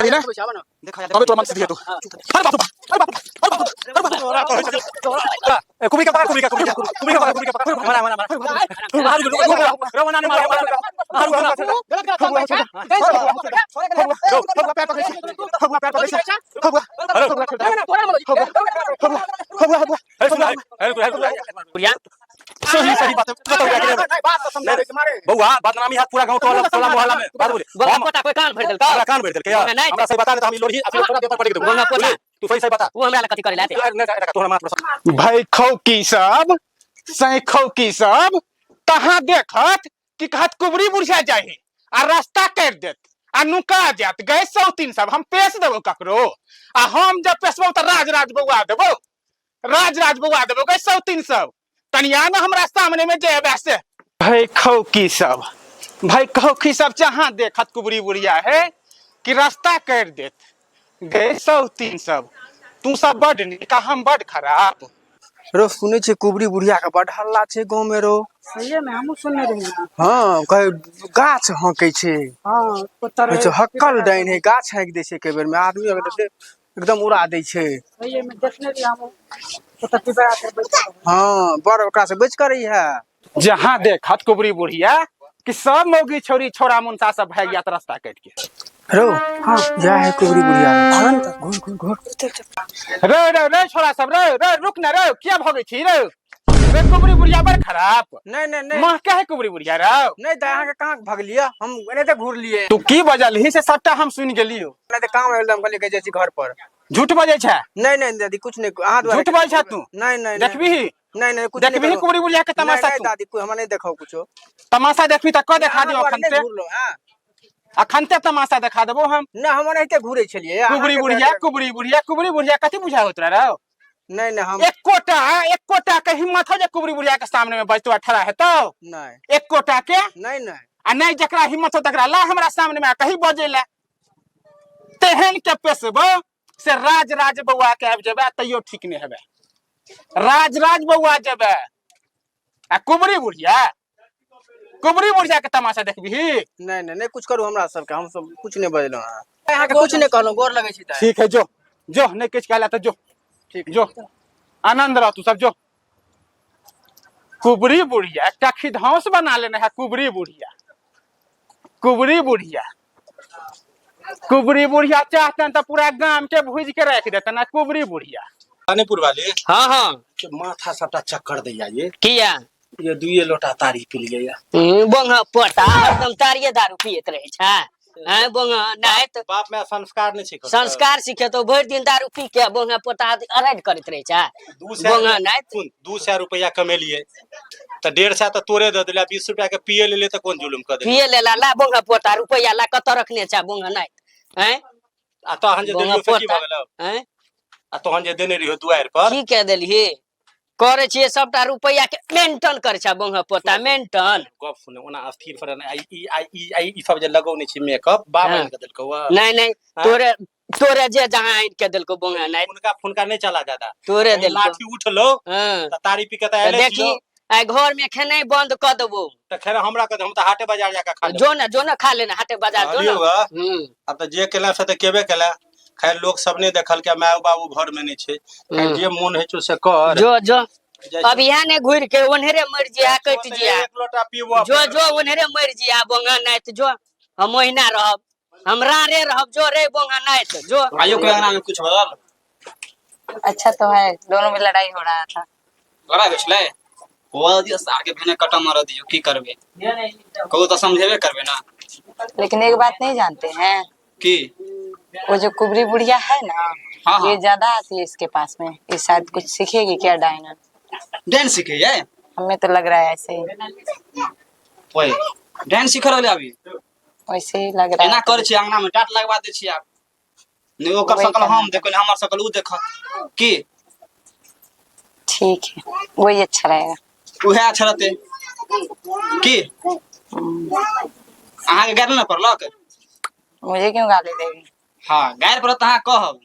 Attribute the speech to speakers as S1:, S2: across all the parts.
S1: ना तबे तोरा मन से दिए तू अरे बाप अरे बाप कुबी का मारा रवाना ने मारा सही सही बात बउआ बदनामी हाथ पूरा गांव टोला मोहल्ला में बात बोले
S2: पता कोई कान भर देल का
S1: कान भर देल के यार हमरा सही बता दे हम लोरी अपने थोड़ा पेपर पढ़ के दूंगा तू सही बता
S2: वो हमरा कथि करे लाते
S1: तोहरा मात्र भाई खौकी सब सही खौकी सब तहां देखत कि कहत कुबरी बुढ़िया जाही आ रास्ता काट देत आ नुका जात गए 103 सब हम पेश देबो ककरो आ हम जब पेशबो त राज बउआ देबो गए 103 सब तनिया न हमरा सामने में जेबे से भाई खौकी सब जहां देखत कुबरी बुढ़िया है कि रास्ता काट देत गए 103 सब तू सब बड़ निका हम बड़ खराब
S3: रो सुने छे कुबरी बुढ़िया का बड़ हल्ला छे गांव में रो
S4: सही में हमहु सुनने रही
S3: हां कहे गाछ हकै छे
S4: हां पत्थर
S3: जो हक्कल डाइन है गाछ हक दे छे के बेर में आदमी अगर एकदम उड़ा दे छे
S4: सही में देखने रही हम पत्थर पे बैठ
S3: हां बड़ ओकरा से बच कर रही है
S1: जहां देखत कुबरी बुढ़िया कि सब मौगी छोरी छोरा मुंसा सब भाग जात रास्ता काट के
S3: रो हां जा है कुबरी बुढ़िया
S4: भगन त घोर
S1: रे छोरा सब रे रुक ना रे क्या भगे छी रे कुबरी बुढ़िया बड़ खराब
S3: नहीं
S1: मां क्या है कुबरी बुढ़िया रे
S3: नहीं दया के कहां भाग लिया हम एने त घूर लिए
S1: तू की बजल ही से सबटा हम सुन गेलियो
S3: नहीं त काम एकदम कहले के जे घर पर
S1: झूठ बजै छै
S3: नहीं दादी कुछ नहीं हां
S1: झूठ बजै छ तू
S3: नहीं
S1: देखबी
S3: नहीं कुछ
S1: देखबी कुबरी बुढ़िया के तमाशा
S3: नहीं दादी कोई हम नहीं देखौ कुछो
S1: तमाशा देखबी त क देखा दियो अखनते अखनते तमाशा देखा देबो हम
S3: ना हम एते घूरे छलिए
S1: कुबरी बुढ़िया कथि बुझा होत रे
S3: नहीं हम
S1: एक कोटा के हिम्मत हो जे कुबरी बुढ़िया के सामने में बजतो ठड़ा हेतो
S3: नहीं
S1: एक कोटा के
S3: नहीं
S1: आ नहीं जकरा हिम्मत हो तकरा ला हमरा सामने में कहीं बजेला तेहन के पेशबो से राज बउआ के आबि जेबे तइयो ठीक नहीं हेबे राज बउआ जेबे आ कुबरी बुढ़िया के तमाशा देखबी
S3: नहीं कुछ करू हमरा सब के हम सब कुछ नहीं बजलो यहां के कुछ नहीं कहलो गोर लगे छी त
S1: ठीक है जो नहीं किछ कहला त जो ठीक जो आनंद रह तू सब जो कुबरी बुढ़िया एकटा खिधौस बना लेने है कुबरी बुढ़िया चाहते तो पूरा गांव के भूज के रख देते ना कुबरी बुढ़िया
S5: खानेपुर वाले
S2: हां
S5: माथा सबटा चक्कर दैया ये
S2: किया
S5: ये दुए लोटा तारी पी लिया
S2: बोंगा पोटा एकदम तारिये दारू पियत रहे छै हैं बोंगा नहीं तो
S5: बाप में संस्कार नहीं सिखो
S2: संस्कार सीखे तो भर दिन दारू पी के बोंगा पोटा अराइड करत रहे छै बोंगा नहीं
S5: 200 रुपया कमेलिए त 150 तो तोरे दे देला 20 रुपया के पिए ले त कोन जुलुम कर दे
S2: पिए लेला ला बोंगा पोटा रुपया ला कत रखने छै बोंगा नहीं हैं
S5: आ तहन जे देलियो से की भ गेल
S2: हैं
S5: आ तहन जे देने रहियो दुआर पर
S2: की कह देलिए करे छिए सबटा रुपया के मेंटेन करे छै बोंगा पोटा मेंटेन
S5: गप सुने ओना अस्थिर पर ई सब जे लगौने छी मेकअप बाबन के देलको
S2: नहीं तोरे जे जहां आइन के देलको बोंगा नहीं
S5: फुनका नहीं चला ज्यादा
S2: तोरे देलको
S5: लाठी उठलो त तारी पी के त आले
S2: देखी आई घर में खेनाई बंद कर देबो
S5: त खैर हमरा के हम त हाटे बाजार जाके खा
S2: जो ना खा लेना हाटे बाजार जो ना
S5: अब त जे केला से त केबे केला खैर लोग सब ने देखल के माय बाबू घर में नहीं छे जे मन है से कर
S2: जो अब यहाँ ने घुर के ओनहरे मर जिया कट जिया
S5: एक लोटा पीबो
S2: जो ओनहरे मर जिया बोंगा नहीं तो जो हम महीना रहब हमरा रे रहब जो रे बोंगा नहीं तो जो
S5: आयो के अंगना में कुछ भल
S6: अच्छा तो है दोनों में लड़ाई हो रहा था
S7: लड़ाई होछले हो दियो सार के बिना कटा मार दियो की करबे कहू तो समझेबे करबे ना
S6: लेकिन एक बात नहीं जानते हैं
S7: की
S6: वो जो कुबरी बुढ़िया है ना
S7: हाँ।
S6: ये ज्यादा आती है इसके पास में ये शायद कुछ सीखेगी क्या डायना
S7: डांस सीखे है
S6: हमें तो लग रहा है ऐसे ही
S7: ओए डांस सीख रहले अभी
S6: वैसे ही लग रहा
S7: एना
S6: है
S7: कर छी अंगना में टाट लगवा दे छी आप नहीं ओकर
S6: वही
S7: सकल
S6: करना
S7: हम देखो हमर सकल उ देख की
S6: ठीक है वही अच्छा रहेगा
S7: उहे अच्छा रहते की अहाँ के गाड़ी न पड़लक
S6: मुझे क्यों गाली देगी
S7: हां गाड़ी पर तहाँ कहब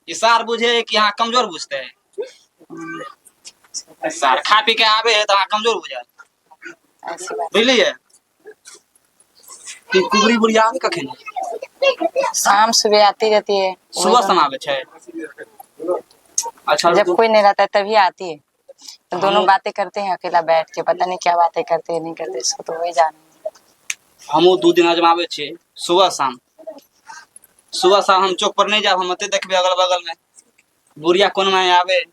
S7: इशार बुझे कि अहाँ कमजोर बुझते है सार खा पी के आवे है तो अहाँ कमजोर बुझा
S6: ऐसी बात
S7: बुझलिए कि कुबरी बुढ़िया आवे कखन
S6: शाम सुबह आती रहती है।
S7: सुबह शाम आवे छै। अच्छा
S6: जब कोई नहीं रहता है तभी आती है। तो दोनों बातें करते हैं अकेला बैठ के, पता नहीं क्या बातें करते हैं नहीं करते, इसको तो वही जाने।
S7: हमहू 2 दिन जब आवे छियै सुबह शाम हम चौक पर नहीं जाब, हम एते देखबे अगल बगल में बुढ़िया कोन में आवे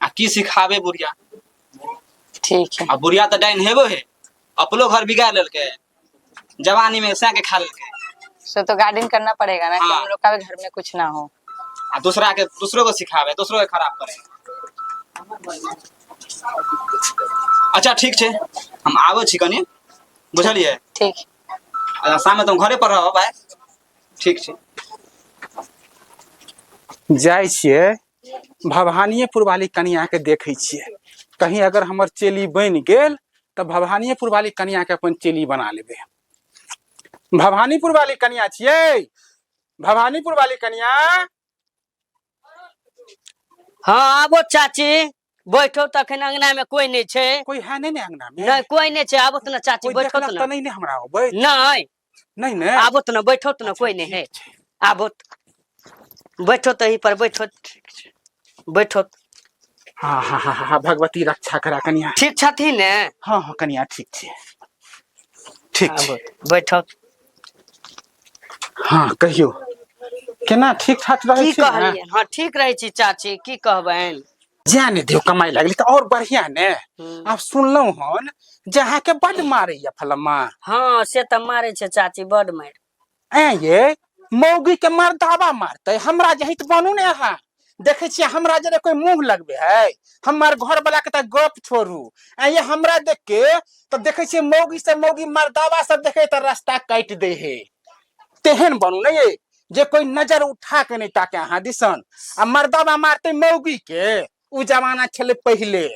S7: आ की सिखावे बुढ़िया।
S6: ठीक है।
S7: आ बुढ़िया तो डाइन हेबो है, अपनो घर बिगाड़ लेलके, जवानी में सै के खा लेलके।
S6: सो तो गार्डन करना पड़ेगा ना कि
S7: हाँ।
S6: हम लोग का भी घर में कुछ ना हो।
S7: आ दूसरों को सिखावे, दूसरों के खराब करे। अच्छा ठीक छै, हम आवे छी कनी, बुझलिए।
S6: ठीक।
S7: अच्छा शाम में तुम घरे पर रहो भाई। ठीक छै।
S1: जाइ छियै भवानीपुर वाली कनिया के देखे छियै, कहीं अगर हमर चेली बन गेल तो भवानीपुर वाली कनिया के अपन चेली बना लेबे। भवानीपुर वाली कनिया छियै, भवानीपुर वाली कनिया।
S2: हाँ आबो चाची, बैठो तखन अंगना में कोई नहीं छे।
S1: कोई है नहीं अंगना में?
S2: नहीं कोई नहीं छे, आबो ना चाची,
S1: कोई
S2: बैठो
S1: देखलक
S2: ना।
S1: तो नहीं हमरा अबै?
S2: नहीं
S1: नहीं ने
S2: आबो ना, बैठो ना, कोई नहीं है। आबो बैठो तो ही पर बैठो, बैठो।
S1: हाँ हाँ हाँ हाँ भगवती रक्षा करा कनिया।
S2: ठीक छथिन ने?
S1: हाँ हाँ कनिया ठीक छै, ठीक छै।
S2: बैठो।
S1: हाँ कहियो केना ठीक ठाक रहे
S2: की
S1: छी ने?
S2: कहलिए? हाँ ठीक रहे छी चाची, की कहबैन।
S1: जाने दियो कमाई लगली तो और बढ़िया ने। अब सुनलौ हन जहाँ के बड मारे या फलमा।
S2: हाँ से तो मारे छे चाची, बड मार।
S1: ए ये मौगी के मार दावा मारते, हमरा जहित बनू ने अहाँ। देखे छियै हमरा जरे कोई मुंह लगबे है, हमार घर वाला के त गप छोड़ू। ए ये हमरा देख के तो देखे छियै मौगी से मौगी मर्दावा सब देखे तो रास्ता काट दे है। तेहन बनू ने ये जे कोई नजर उठा के नहीं ताके अहाँ दिसन। आ मर्दावा मारते मौगी के, उ जमाना छले पहले,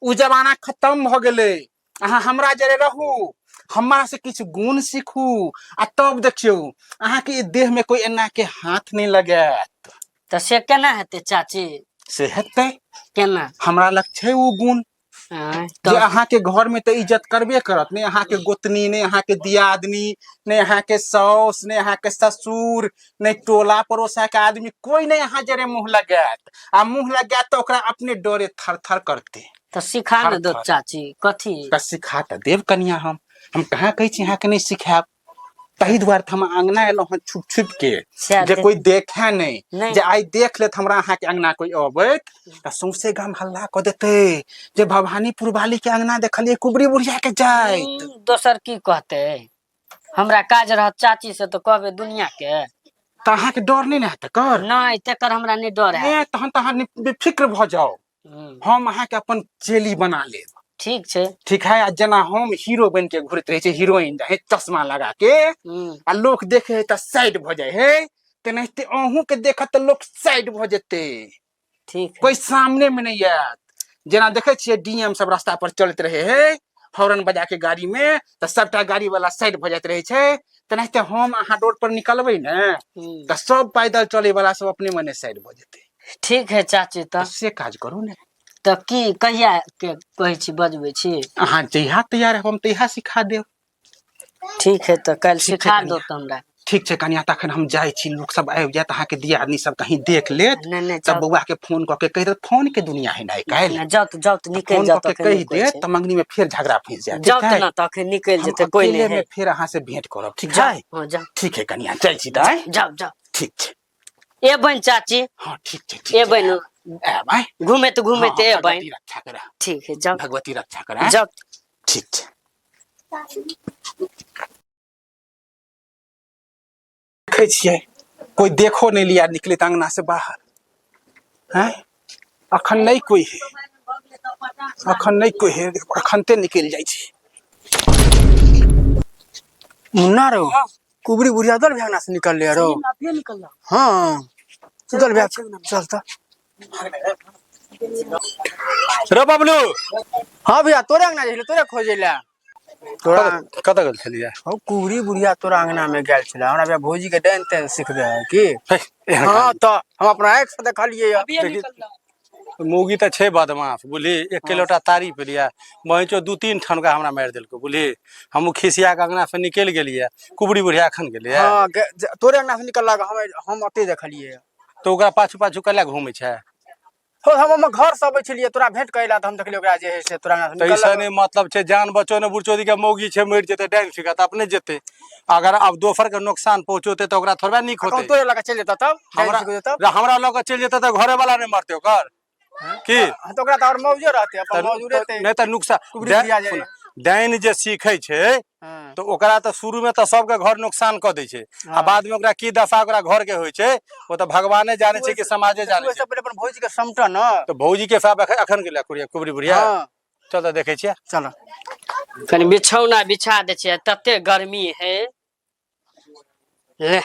S1: उ जमाना खत्म भ गेले। अहाँ हमरा जरे रहू, हमरा से किछु गुण सीखू, आ तब देखियो अहाँ के देह में कोई एना के हाथ नहीं लगैत।
S2: तो से केना हेते चाची?
S1: से हेतै
S2: केना?
S1: हमरा लग छै उ गुण
S2: तो
S1: जे अहाँ के घर में तो इज्जत करबे करत। ने अहाँ के गोतनी, ने अहाँ के दियादनी, ने अहाँ के सास, ने अहाँ के ससुर, ने टोला पड़ोसा के आदमी, कोई नहीं अहाँ जरे मुंह लगैत। आ मुंह लगैत तो ओकरा अपने डरे थर थर करते।
S2: तो सिखा न दो चाची, कथी?
S1: सिखा तो देव कनिया, हम कहाँ कही छी अहाँ के नहीं सिखाब। तही द्वार हम अंगना एलो हन छुप छुप के, जे कोई देखे नहीं। जे आई देख लेत हमरा अहाँ के अंगना कोई अबैत त सौंसे गाम हल्ला क देते जे भवानीपुर वाली के अंगना देखलिए कुबरी बुढ़िया के जाइत।
S2: दोसर की कहते? हमरा काज रहत चाची से तो कहबे दुनिया के।
S1: त अहाँ के डर नहीं न हेत कर?
S2: नहीं तेकर हमरा नहीं डर है।
S1: तहन त अहाँ बेफिक्र भ जाओ, हम अहाँ के अपन चेली बना लेब।
S2: ठीक छे।
S1: ठीक है। आ जना हम हीरो बन के घुरत रहे छे, हीरोइन रहे चश्मा लगा के, आ लोग देखे त साइड भ जाए है, तेनाहिते अहूं के देखत त लोग साइड भ जेते।
S2: ठीक है।
S1: कोई सामने में नहीं आत। जना देखे छिए डीएम सब रास्ता पर चलत रहे है हॉर्न बजा के गाड़ी में, त सबटा गाड़ी वाला साइड भ जात रहे छे। तेनाहिते हम अहाँ रोड पर निकलबे ने त सब पैदल चले वाला सब अपने मने साइड भ जेते।
S2: ठीक है चाची। त
S1: से काज करू ने।
S2: तो की कहिया के कहे छी बजबे छी?
S1: अहाँ जहिया तैयार हम तहिया सिखा देब।
S2: ठीक है तो कल सिखा दो तो हमरा।
S1: ठीक छे कनिया, तखन हम जाय छी, लोग सब आबि जात, अहाँ के दियादनी सब कहीं देख लेत तब बउआ के फोन क के कह देत। फोन के दुनिया है ना काल।
S2: जाओ तो निकल जाओ तो
S1: कह देत त मंगनी में फिर झगड़ा फंस जाए।
S2: जाओ तो ना तो निकल जेते, कोई नहीं है।
S1: फिर अहाँ से भेंट करब। ठीक
S2: जाओ।
S1: है?
S2: हां जाओ।
S1: ठीक है कनिया, चल छी दाई।
S2: जाओ जाओ।
S1: ठीक छे।
S2: ए बन चाची।
S1: हां ठीक छे, ठीक
S2: ए बन
S1: ए भाई
S2: घूमे तो ए बन।
S1: भगवती रक्षा करा।
S2: ठीक है जाओ।
S1: भगवती रक्षा करा।
S2: जाओ।
S1: ठीक छे। देखे छिए कोई देखो नहीं लिया निकले अंगना से बाहर हैं। अखन नहीं कोई है, अखन नहीं कोई है, अखनते निकल जाय छी।
S3: मुन्ना रो कुबरी बुढ़िया उधर भगना से निकल ले रो।
S4: अभी निकल रहा।
S3: हाँ उधर भैया चल त।
S1: रो बबलू।
S3: हाँ भैया तोरे अंगना जाइले, तोरे खोजे ला। तोरा
S1: कत गेल छलिए?
S3: हो कुबरी बुढ़िया तोरा अंगना में गेल छले। हमरा भैया भौजी के डाइन तेन सिखबे है की? हाँ तो हम अपना आँख से देखलिए।
S4: अभी निकल रहा।
S5: मुगी तो छे बदमाश बुझली, एक किलोटा तारी पे लिया महीचो 2-3 ठन का हमरा मार दिलको बुझली। हम खिसिया के अंगना से निकल गेलिए, कुबड़ी बुढ़िया खन गेलिए।
S3: हाँ तोरे अंगना से निकलला हम अते देखलिए।
S5: तो ओकरा पाछू पाछू कला घूमे छै।
S3: हो हम घर से अबै छलिए, तोरा भेंट कैला त हम देखलिए ओकरा जे है से तोरा अंगना से
S5: तो
S3: निकलला।
S5: ऐसा नहीं मतलब छे जान बचो ने बुढ़चोदी के मौगी छे मर जेते डाइन सिखत अपने जेते। अगर अब दोपहर के नुकसान पहुंचोते तो ओकरा थोड़ा निक होते।
S3: तोरे लगा चल जेता तब
S5: हमरा लग चल जेते तो घरे वाला नहीं मरते ओकर की।
S3: तो ओकरा त और मौजूद रहते, अपन मौजूद रहते
S5: नहीं तो नुकसान डाइन जे सीखे छे
S3: हाँ।
S5: तो ओकरा तो शुरू में तो सबके घर नुकसान कर दे छे, आ बाद में ओकरा की दशा ओकरा घर के होय छे वो तो भगवाने जाने छे कि समाजे जाने छे।
S3: पहले अपन भौजी के समटा न,
S5: तो भौजी के साथ अखन गेला कुबड़ी बुढ़िया।
S3: हाँ।
S5: चल तो देखे छिए,
S3: चलो
S2: कनी बिछौना बिछा दे छियै, तते गर्मी है। ले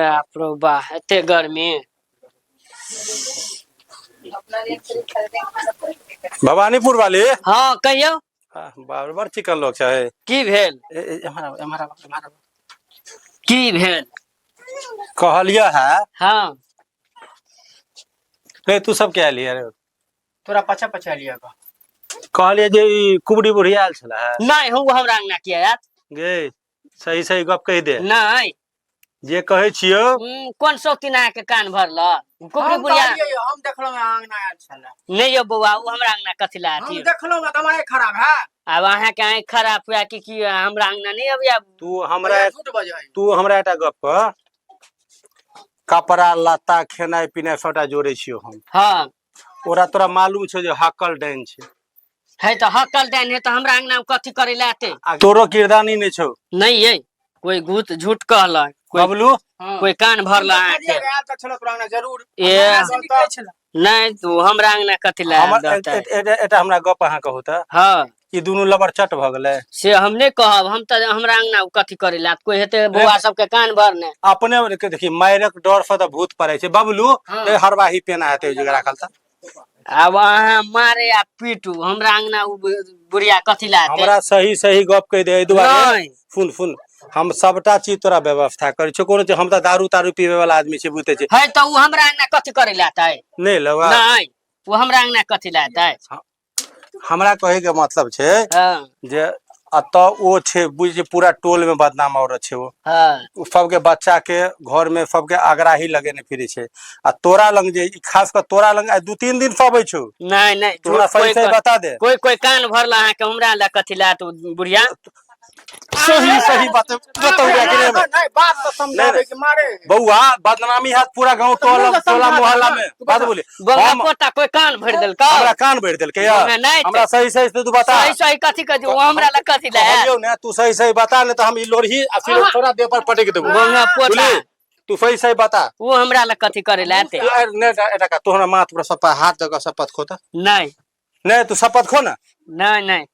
S2: आपरो बा एते गर्मी।
S5: भवानीपुर वाली।
S2: हाँ कहियो
S5: बार चिकन लोग छे।
S2: की भेल की भेल
S5: कहलिया है
S2: हाँ
S5: रे तू सब क्या लिया रे।
S3: तोरा पछा पछा लिया का
S5: कहलिए जे ई कुबड़ी बुढ़िया आयल छला है।
S2: नहीं हम हमरा अंगना किया यार।
S5: गे सही सही गप कह दे,
S2: नहीं
S5: जे कहे छियो।
S2: कौन शौकीना के कान भरल कुबड़ी
S3: हम
S2: बुढ़िया।
S3: हम देखलो में अंगना आयल छला।
S2: नहीं यो बउआ उ हमरा अंगना कथी ला
S3: हम
S2: आती।
S3: देखलो में तुम्हारे खराब है।
S2: अब अहाँ के आँख खराब हुआ कि हमरा अंगना नहीं अबिया।
S5: तू हमरा
S3: झूठ बजाई।
S5: तू हमरा एटा गप कह, कपड़ा लत्ता खेनाइ पिनाइ सबटा जोड़े छियो हम।
S2: हाँ
S5: ओरा तोरा मालूम छे जे हकल डाइन छे
S2: है तो हकल देन है तो हमरा अंगना में कथी करे ला आते।
S5: तोरो किरदानी नहीं छो।
S2: नहीं है कोई गुत झूठ कहला
S5: बबलू
S2: कोई कान भरला आँख के।
S3: आयल त छलो तोरा अंगना जरूर।
S2: ए नहीं तू हमरा अंगना कथी ला देता है।
S5: एटा हमरा गप अहाँ कहू त
S2: हाँ
S5: ई दुनु लबर चट भ गेलै।
S2: से हम नहीं कहब, हम तो हमरा अंगना कथी करे ला कोई हेते बउआ सबके कान भरने।
S5: अपने के देखी मायरक डर से त भूत पड़े छे। बबलू ए हरवाही पेना हेते जगह राखल त।
S2: अब अहाँ मारे आ पीटू हमरा अंगना बुढ़िया कथी ला आते।
S5: हमरा सही सही गप कह दे एहि दुआरे।
S2: नहीं
S5: सुन हम सबटा चीज तोरा व्यवस्था करे छो। कोनो हम त दारू तारू पीवे वाला आदमी छे बुझते छे।
S2: है तो उ हमरा अंगना कथी करे ला आता है।
S5: नहीं लगा
S2: नहीं वो हमरा अंगना कथी ला आता है।
S5: हमरा कहे के मतलब छे
S2: हाँ
S5: जे अत ओ छे बुझ पूरा टोल में बदनाम औरत छे। वो
S2: हाँ
S5: सबके बच्चा के घर में सबके आग्राही लगेने फिरे छे। आ तोरा लंग जे खास कर तोरा लंग 2-3 दिन से अबै छौ।
S2: नहीं
S5: तोरा सही सही बता दे।
S2: कोई कान भरला अहाँ के हमरा ला कथी ला तो बुढ़िया।
S5: सही सही बात बताऊ
S3: नहीं बात तो समझावे के मारे।
S5: बउआ बदनामी हाथ पूरा गांव टोला मोहल्ला में बात बोले।
S2: बंगा पोता कोई कान भर देल का।
S5: हमरा कान भर देल के यार।
S2: नहीं
S5: हमरा सही सही तू बता।
S2: सही सही कथी कर दू हमरा ला कथी ला।
S5: कहलियो ने तू सही सही बता ने तो हम ई लोरही आ फिर थोड़ा देह पर पटक देबो।
S2: बंगा पोता
S5: तू सही सही बता।
S2: वो हमरा ला कथी करे ला आते।
S5: ने एटा का तोहरा माथ पर सब हाथ जगह शपथ खोता।
S2: नहीं
S5: नहीं तू शपथ खो ना।
S2: नहीं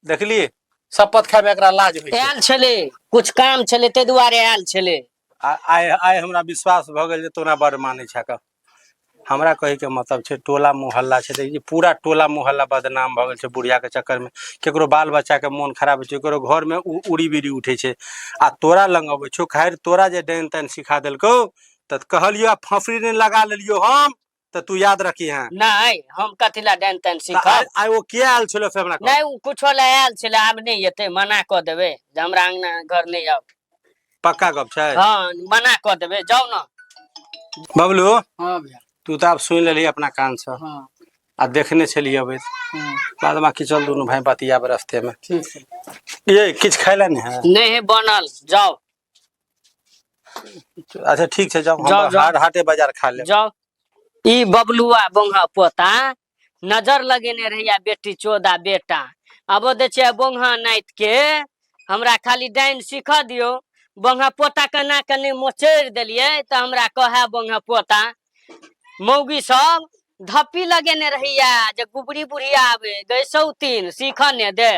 S5: देखली शपथ खाए में एकरा लाज होई छै।
S2: आयल छले कुछ काम छले ते दुआरे आयल छले।
S5: आय हमरा विश्वास भ गेल जे तोरा बड़ माने छै का। हमरा कहे के मतलब छे टोला मोहल्ला छे देखी पूरा टोला मोहल्ला बदनाम भ गेल छे बुढ़िया के चक्कर में। केकरो बाल बच्चा के मन खराब छे, केकरो घर में उड़ी बिड़ी उठे छे। आ तोरा लंग अबै छो खैर तोरा जे डाइन ताइन सिखा देलको त कहलियो फफरी ने लगा लेलियो हम त तू याद रखी है।
S2: नहीं हम कथी ला डाइन ताइन सिखब।
S5: आय वो के आयल छलो से हमरा
S2: नहीं उ कुछो ला आयल छले आब नहीं एते मना क देबे जे हमरा अंगना घर नहीं आउ।
S5: पक्का गप छै।
S2: हाँ मना क देबे जाओ ना।
S5: बबलू
S3: हां भैया
S5: तू तो अब सुन लेली अपना कान से।
S3: हां
S5: आ देखने छलिए अबे बाद में चल दोनों भाई बतिया रास्ते में।
S3: ठीक है
S5: ये किछ खाइला नहीं है।
S2: नहीं है बनल जाओ।
S5: अच्छा ठीक है जाओ
S2: जाओ,
S5: हम
S2: जाओ।
S5: हाटे बाजार खा ले।
S2: जाओ ई बबलुआ बोंगा पोता नजर लगेने रहिया बेटी चोदा बेटा। अब दे छे बोंगा नाइत के हमरा खाली डाइन सिख दियो। बोंगा पोता के ना कने मोचेर देलिए त हमरा कहे बोंगा पोता मौगी सब धप्पी लगेने रहिया जे गुबरी बुढ़िया आवे गए सौतीन सीख ने दे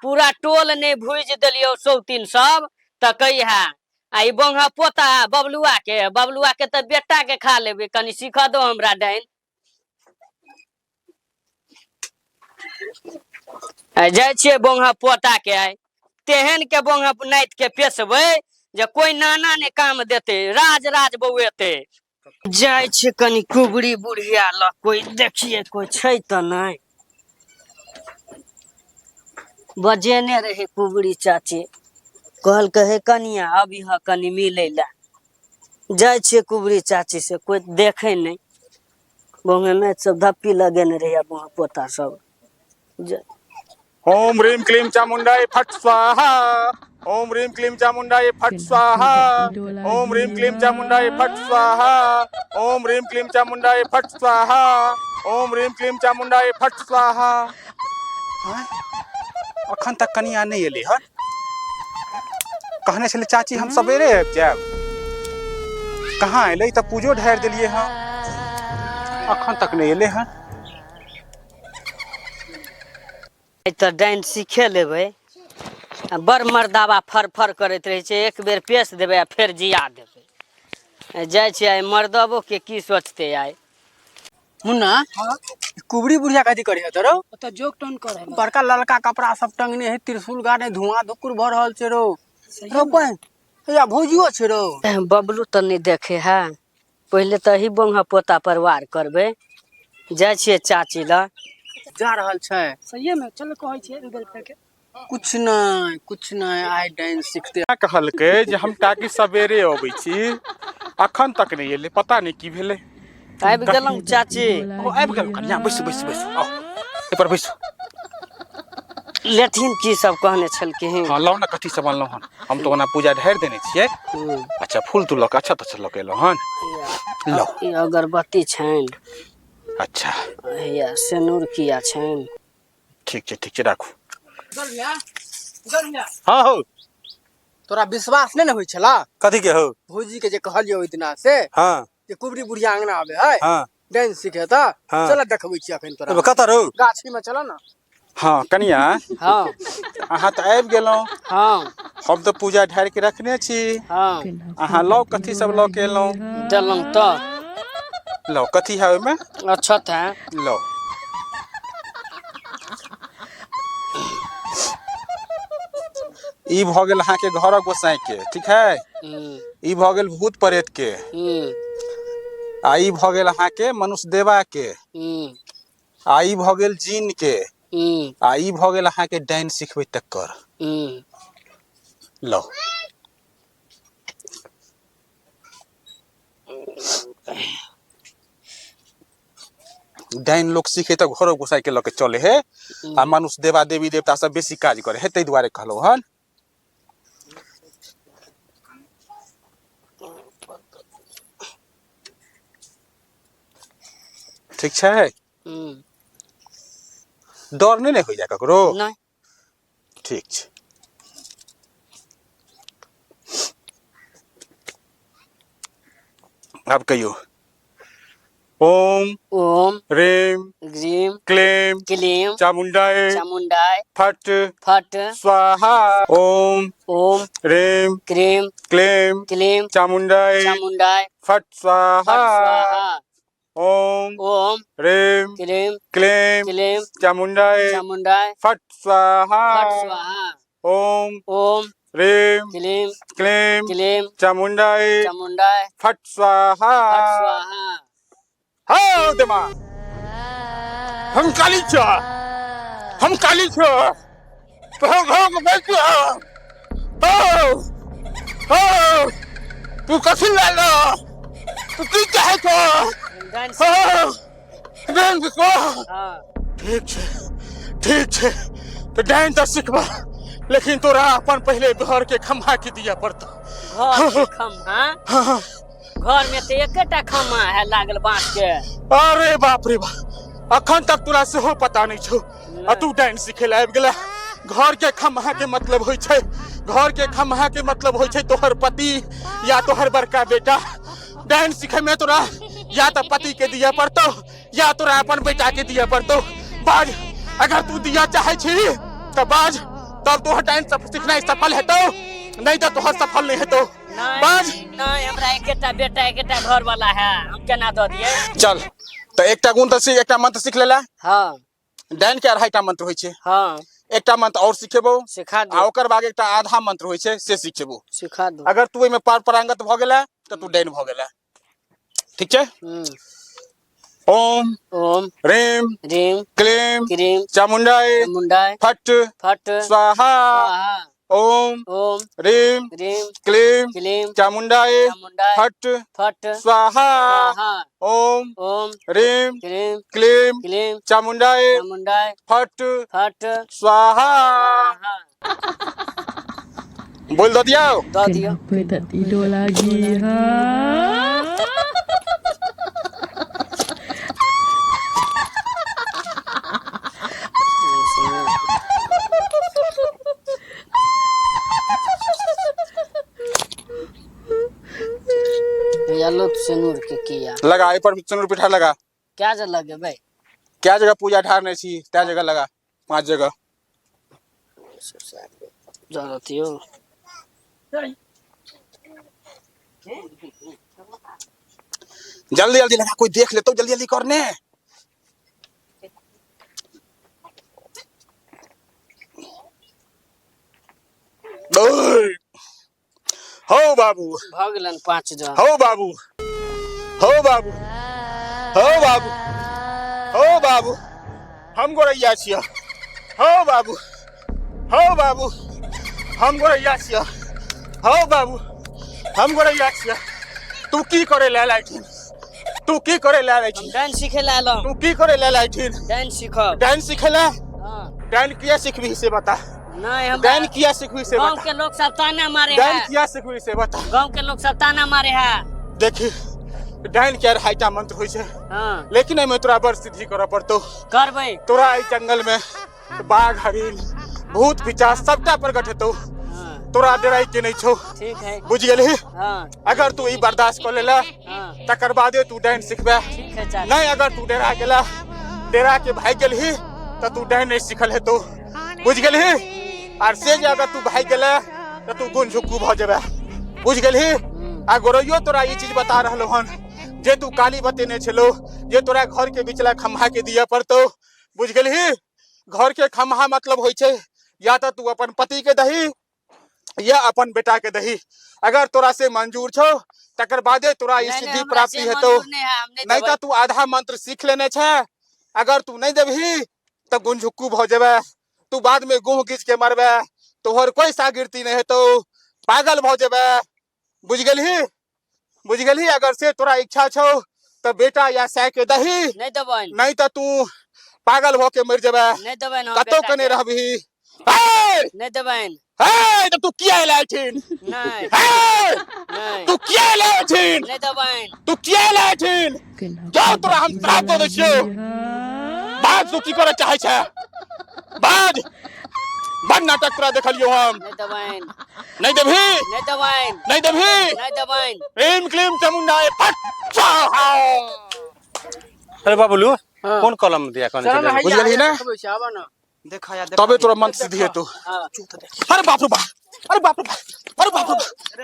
S2: पूरा टोल ने भूज देलियो सौतीन सब त कहिया आई बोंगा पोता बबलुआ के त बेटा के खा लेबे कनी सीख दो हमरा डाइन। जाय छियै बोंगा पोता के आय तेहन के बोंगा नाइत के पेशबै जे कोई नाना ने काम देते राज बउएते। जाय छे कनी कुबड़ी बुढ़िया ल कोई देखिए कोई छै त नहीं। बजेने रहे कुबड़ी चाची, कहल कहे कनिया अभी ह कनी मिले ला। जाय छे कुबड़ी चाची से कोई देखे नहीं। बहुए में सब धप्पी लगेने रहे बुआ पोता सब।
S1: ओम ह्रीम क्लीम चामुंडाय फट स्वाहा। ओम ह्रीम क्लीम चामुंडाय फट स्वाहा। ओम ह्रीम क्लीम चामुंडाय फट स्वाहा। ओम ह्रीम क्लीम चामुंडाय फट स्वाहा। ओम ह्रीम क्लीम चामुंडाय फट स्वाहा। अखन तक कनिया नहीं एली हन। कहने छले चाची हम सवेरे आबि जायब, कहाँ एलै? तब पूजो ढार दिलिए हन, अखन तक नहीं एले हन।
S2: तो डाइन सीखे लेबै। बड़ मर्दावा फर फर करैत रहे छे, एक बेर पेश देबै आ फेर जिया देबै। जाय छे आइ मर्दबो के की सोचते आइ।
S3: मुन्ना कुबड़ी बुढ़िया कथी करे तोरो?
S4: ओतऽ जोक टोन करे
S3: बड़का ललका कपड़ा सब टंगने है, त्रिशूल गाने धुआं धुकुर भर रहल छे रो। रो बहन या भौजियो छे रो।
S2: बबलू तो नहीं देखे है, पहले तो ही बंगा पोता परिवार करबे। जाय छे चाची ला
S3: जा रहल छे।
S4: सही में चल कहै छे गूगल पे के।
S3: कुछ नहीं आइ डांस सीखते।
S1: कहलकै जे हम टाकी सवेरे अबै छी, अखन तक नहीं एले, पता नहीं की भेले।
S2: आबि गेलौं चाची।
S1: ओ आबि गेल कनिया, बैस बैस बैस, आओ ए पर बैस।
S2: लेथिन की सब कहने छलखिन।
S1: हां लाओ ना, कथी सब अनलौ हन? हम तो ओना पूजा ढार देने छियै। अच्छा फूल तू लक, अच्छा तो लक एलो हन। लो
S2: ई अगरबत्ती छैन।
S1: अच्छा
S2: या सिनूर किया छैन।
S1: ठीक छै राखू। हाँ हो।
S3: तोरा विश्वास नहीं न होई छला?
S5: कथी के हो?
S3: भौजी के जे कहलियो ओइ दिना से
S5: हाँ
S3: जे कुबड़ी बुढ़िया अंगना आबे है,
S5: हाँ
S3: डांस सीखे त
S5: हाँ।
S3: चल देखबै छी अखन तोरा।
S5: कतऽ रहो?
S3: गाछी में चल ना।
S1: हाँ कनिया,
S2: हाँ
S1: अहाँ तो आबि गेलौं,
S2: हाँ
S1: हम तो पूजा ढार के रखने छी।
S2: हाँ
S1: अहाँ लो कथी सब लऽ के एलौं?
S2: देलौं तो
S1: लो कथी है ओइमे?
S2: अच्छा था।
S1: लो ई भ गेल अहाँ के घर गोसाई के, ठीक है? ई भ गेल भूत प्रेत के, आ ई भ गेल अहाँ के मनुष्य देवा के, आ ई भ गेल जीन के, आ ई भ गेल अहाँ के डाइन सिखबै तकर। लो डाइन लोग सीखे तो घर गोसाई के लके चले है, आ मनुष्य देवा देवी देवता सब बेसी काज करे है, तै दुआरे कहलो हन। ठीक छै? डर नहीं हो जाए ककरो?
S2: नहीं।
S1: ठीक छै। अब कहियो ओम
S2: ओम
S1: ह्रीम
S2: ग्रीम
S1: क्लीम
S2: क्लीम
S1: चामुंडाय
S2: चामुंडाय
S1: फट
S2: फट
S1: स्वाहा। ओम
S2: ओम
S1: ह्रीम
S2: क्रीम
S1: क्लीम
S2: क्लीम
S1: चामुंडाय
S2: चामुंडाय
S1: फट स्वाहा।
S2: फट स्वाहा।
S1: ओम
S2: ओम
S1: ह्रीम
S2: क्लीम
S1: क्लीम
S2: क्लीम
S1: चामुंडाय
S2: चामुंडाय
S1: फट स्वाहा।
S2: फट स्वाहा।
S1: ओम
S2: ओम
S1: ह्रीम
S2: क्लीम
S1: क्लीम
S2: क्लीम
S1: चामुंडाय
S2: चामुंडाय
S1: फट स्वाहा।
S2: फट स्वाहा।
S1: हाँ दिमाग, हम काली छो, हम काली छो, तो हम घर में बैठ तू कथी ला लो, तू की चाहे छो? डांस को ठीक छे तो डांस तो सीखबा, लेकिन तोरा अपन पहले घर के खम्भा के दिया पड़ता।
S2: घर के खम्भा? घर में तो एकटा खम्भा है लागल बांस के।
S1: अरे बाप रे बाप, अखन तक तोरा से हो पता नहीं छो, आ तू डांस सीखे ला आबि गेला। घर के खम्भा के मतलब होय छै, घर के खम्भा के मतलब होय छै तोहर पति या तोहर बड़का बेटा। डांस सीखे में तोरा या तो पति के दिया पड़तो या तोरा अपन बेटा के दिया पड़तो। बाज, अगर तू दिया चाहे छी तो बाज, तब तोहर डांस सीखना सफल हेतो, नहीं तो तोहर सफल नहीं हेतो। बाज
S2: नहीं, हमरा एकटा बेटा एकटा घर वाला है, हम केना दो दिए?
S1: चल तो एकटा गुण तो सीख, एकटा मंत्र सीख लेला।
S2: हाँ
S1: डाइन के 2.5टा मंत्र होय छै।
S2: हाँ
S1: एकटा मंत्र और सिखेबो,
S2: सिखा दो।
S1: आ ओकर बाद एकटा आधा मंत्र होय छै से सिखेबो।
S2: सिखा दो।
S1: अगर तू एमे पारंगत भ गेला तो तू डाइन भ गेला। ठीक है। ओम
S2: ओम
S1: ह्रीम
S2: ह्रीम
S1: क्लीम
S2: क्रीम
S1: चामुंडाय
S2: मुंडाय
S1: फट
S2: फट
S1: स्वाहा।
S2: स्वाहा।
S1: ओम
S2: ओम
S1: ह्रीम
S2: ह्रीम
S1: क्लीम
S2: क्लीम
S1: चामुंडाय
S2: चामुंडाय
S1: फट
S2: फट
S1: स्वाहा।
S2: स्वाहा।
S1: ओम
S2: ओम
S1: ह्रीम
S2: क्रीम
S1: क्लीम
S2: क्लीम
S1: चामुंडाय
S2: चामुंडाय
S1: फट
S2: फट
S1: स्वाहा।
S2: स्वाहा।
S1: बोल दो दिया।
S2: दो दियो।
S8: Kenapa tak tidur lagi? Ha?
S2: भैया लो से नूर के किया
S1: लगा ए पर चनूर पिठा लगा।
S2: क्या जल लगे भाई?
S1: क्या जगह पूजा ठार नहीं छी त्या जगह लगा 5 जगह।
S2: जरूरत हो
S1: जल्दी जल्दी लगा, कोई देख ले तो जल्दी जल्दी करने। ओए, हो बाबू
S2: भगलन 5 जन
S1: हो बाबू हो बाबू हो बाबू हो बाबू हम गोरैया छिया। हो बाबू हो बाबू हम गोरैया छिया। हो बाबू हम गोरैया छिया। तू की करे ले लाइटिन? तू की करे ले लाइटिन?
S2: डांस सीखे ला लो।
S1: तू की करे ले लाइटिन?
S2: डांस सीखो।
S1: डांस सिखेला?
S2: हां
S1: डांस किया सीखबी से बता।
S2: नहीं हम
S1: डांस किया सीखबी से
S2: गांव
S1: बता।
S2: के लोग सब ताना मारे
S1: डांस
S2: हैं।
S1: किया सीखबी से बता।
S2: गांव के लोग सब ताना मारे हैं।
S1: देखी डाइन के हाइटा मंत्र होई छे,
S2: हां
S1: लेकिन एमे तोरा बड़ सिद्धि करऽ पड़तो।
S2: करबै।
S1: तोरा ई जंगल में बाघ हरिन भूत पिचास सबटा प्रकट हेतौ।
S2: हां
S1: तोरा डराई के नहीं छौ,
S2: ठीक है।
S1: बुझ गेलही?
S2: हां
S1: अगर तू ई बर्दाश्त कर लेला
S2: हां
S1: तकर बादे तू डाइन सिखबे।
S2: ठीक है चाचा।
S1: नहीं अगर तू डरा गेला, डरा के भाग गेलही त तू डाइन नहीं सिखल हेतौ, बुझ गेलही? और से जे अगर तू भाग गेला त तू गुन झुक्कू भ जेबे, बुझ गेलही? आ गोरैयो तोरा ई चीज बता रहलो हन जे तू काली बतेने छलो जे तोरा घर के बिचला खम्हा के दिया पड़तो, बुझ गेलही? घर के खम्हा मतलब होय छे या तो तू अपन पति के दही या अपन बेटा के दही। अगर तोरा से मंजूर छो तकर बादे तोरा ई सिद्धि प्राप्ति हेतौ। नहीं तो तू आधा मंत्र सीख लेने छे, अगर तू नहीं देबही तो गुंझुक्कू भ जेबे, तू बाद में गुह गिच के मरबे, तोहर कोई शागिर्दी नहीं हेतौ, पागल भ जेबे, बुझ गेलही? बुझ गेलही? अगर से तोरा इच्छा छो तो बेटा या सै के दही,
S2: नहीं देबै।
S1: नहीं तो तू पागल भ के मर जेबे,
S2: नहीं देबै ना
S1: कतो कने रहबही। हे
S2: नहीं देबै।
S1: हे तो तू किया लाइटिन?
S2: नहीं
S1: हे
S2: नहीं
S1: तू किया लाइटिन?
S2: नहीं देबै।
S1: तू किया लाइटिन?
S8: Kenapa
S1: क्या तोरा हम श्राप दे छियो? बाज तू की करे चाहे छे? बाज बड़ नाटक तोरा देखलियो हम।
S2: नहीं देबै।
S1: नहीं देबही?
S2: नहीं देबै।
S1: नहीं देबही?
S2: नहीं देबै।
S1: भीम क्लीम चामुंडाय फट स्वाहा।
S5: अरे बाबूलू कौन कलम दिया कौन
S3: चल ना
S1: बुझ गेलही ना?
S3: आवा ना।
S7: देखा या
S1: तबे तोरा मंत्र सिद्धि हेतौ। अरे बाप रे बाप, अरे बाप रे बाप, अरे बाप रे बाप,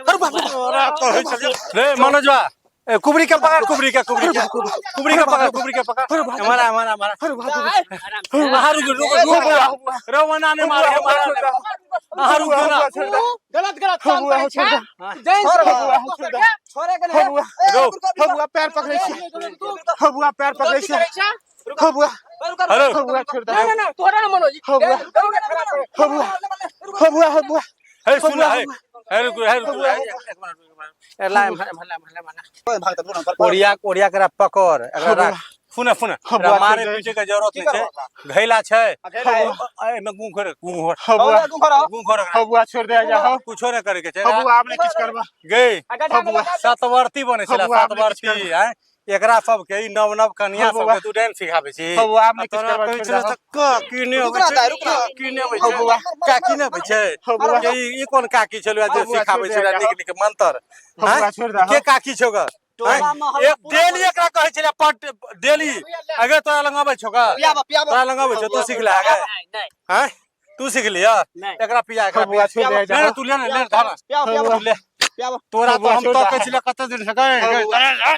S1: अरे बाप रे बाप।
S5: रे मनोजवा ए कुबरी का पकड़, कुबरी का पकड़ हमारा हमारा हमारा हारू रुको रवाना ने मारे हमारा हारू ना
S3: गलत गलत काम करे छे। छोरे के
S1: हबुआ पैर पकड़े छी, हबुआ पैर पकड़े छी, हबुआ
S5: हेलो
S1: हबुआ छोड़ दे।
S3: ना ना तोरा ना मनोजी।
S1: हबुआ हबुआ हबुआ हबुआ
S5: हे सुन हे रुको ए ला भला कोरिया करा पकड़ अगर सुन मारे पीछे का जरूरत नहीं छे, घैला छे ए में गुं खोर
S1: हबुआ छोड़ दे जा।
S5: कुछो न करे के छे।
S1: हबुआ आपने किछ करबा
S5: गई
S1: हबुआ
S5: सातवर्ती बने छला,
S1: हबुआ आपने किछ
S5: सातवर्ती है एकरा सब के ई नव नव कन्या सब के तू डांस सिखाबे छी।
S1: हबुआ आपने किछ करबा
S5: कहै
S1: छोड़
S5: छला
S1: दे।
S5: त का की ने होय छै, की ने होय छै, का की ने होय छै,
S1: हबुआ
S5: के ई कोन काकी छलु जे सिखाबे छला निक निक मंत्र।
S1: हबुआ छोड़ दे।
S5: के काकी छौ ग? एक डेली एकरा कहै छला पट डेली अगर तोरा लगाबै छौ ग, तोरा लगाबै छौ तू सीख ले आगे
S2: नहीं
S5: हैं, तू सीख लिया
S2: नहीं।
S5: एकरा पिया एकरा
S1: हबुआ छोड़ दे जा।
S5: ले तू ले धारा ले तोरा तो हम तो कहै छला कत दिन से गए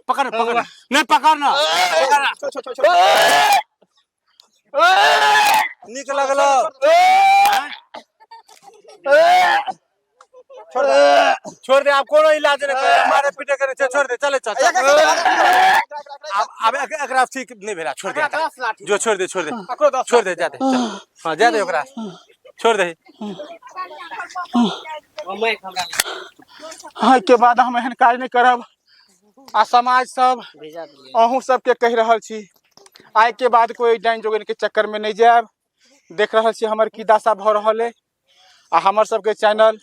S5: पकड़ नहीं पकड़ना निक लगलो छोड़ दे, आप कोनो इलाज नहीं करे, मारे पीटे करे, छोड़ दे, चले चल अब एकरा ठीक नहीं भेला, छोड़ दे, जो छोड़ दे, छोड़ दे, जाते हाँ जाते ओकरा छोड़ दे।
S1: हाँ के बाद हम एहन काज नहीं करब आ समाज सब अहूँ सबके कह रहल छी आइ के बाद कोई डाइन जोगिन के चक्कर में नहीं जाएब। देख रहल छी हमर की दशा भ रहल है आ हमर सबके चैनल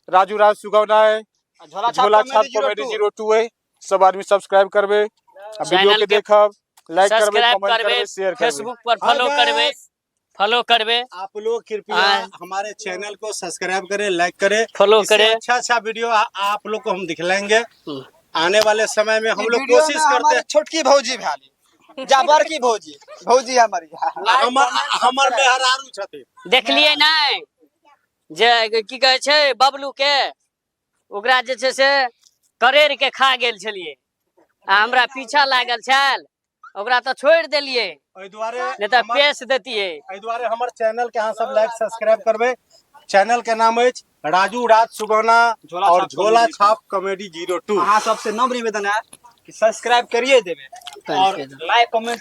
S1: राजू राज सुगौना है, झोला छाप कॉमेडी 02 है। सब आदमी सब्सक्राइब करबे, वीडियो के देखब, लाइक करबे, कमेंट करबे, शेयर करबे,
S2: फेसबुक पर फॉलो करबे।
S5: आप लोग कृपया हमारे चैनल को सब्सक्राइब करें, लाइक करें,
S2: फॉलो करें।
S5: अच्छा वीडियो आप लोग को हम दिखलाएंगे आने वाले समय में। हम लोग कोशिश करते हैं
S3: छोटकी भौजी भाली जाबर की भौजी हमारी
S5: हमर में हरारू छथि
S2: देखलिए नहीं जे की कहे छै बबलू के ओकरा जे छै से करेर के खा गेल छलिए आ हमरा पीछा लागल छल, ओकरा तो छोड़ देलिए,
S5: एहि दुआरे
S2: नहीं तो पेश देतिए।
S5: एहि दुआरे हमर चैनल के अहाँ सब लाइक सब्सक्राइब करबे। चैनल के नाम है राजू राज सुगौना और झोला छाप कॉमेडी 02।
S7: अहाँ सबसे नम्र निवेदन है कि सब्सक्राइब करिए देबे और लाइक कमेंट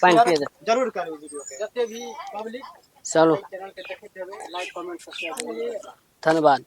S7: जरूर करबे वीडियो के। जते भी पब्लिक
S2: चलो
S7: चैनल के देखैत हेबै लाइक कमेंट सब्सक्राइब
S2: धन्यवाद।